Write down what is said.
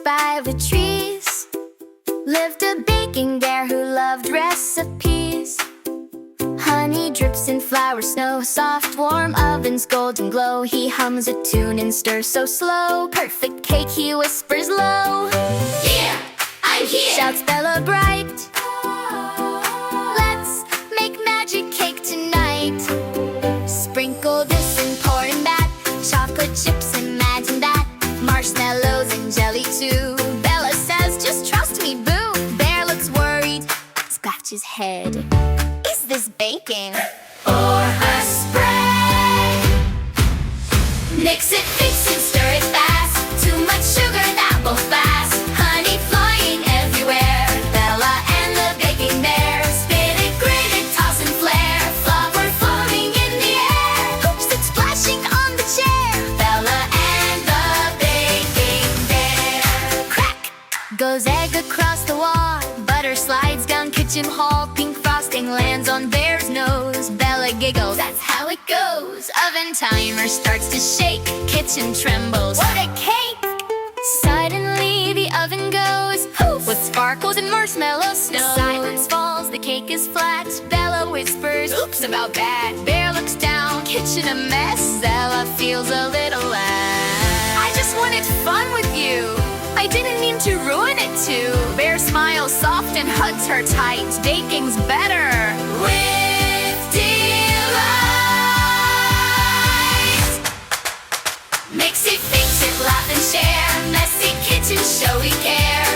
by the trees lived a baking bear who loved recipes. Honey drips in flour snow, soft warm oven's golden glow. He hums a tune and stirs so slow, perfect cake he whispers low. Here, I'm here, shouts Bella bright. Let's make magic cake tonight. Sprinkle this and pour in that, chocolate chips, imagine that, marshmallows and jelly too. Bella says, just trust me, boo. Bear looks worried, scratches head. Is this baking or a spray? Mix it, fix it, stir it fast. Too much sugar, that will fast. Honey flying everywhere. Bella and the baking bear spin it, grit it, toss and flare. Flour floating in the air. Hoops that's splashing on the chair. Bella and the baking bear. Crack goes egg across the wall. Butter slides down kitchen hall. Pink frosting lands on Bear's nose. Bella giggles, that's how it goes. Oven timer starts to shake. Kitchen trembles, what a cake! Suddenly the oven goes poof, with sparkles and marshmallow snow. Silence falls, the cake is flat. Bella whispers, oops, about that. Bear looks down, kitchen a mess. Bella feels a little less. I just wanted fun with you, I didn't mean to ruin it too. Bear smiles soft and hugs her tight. Baking's better With delight. Mix it, fix it, laugh and share. Messy kitchen, show we care.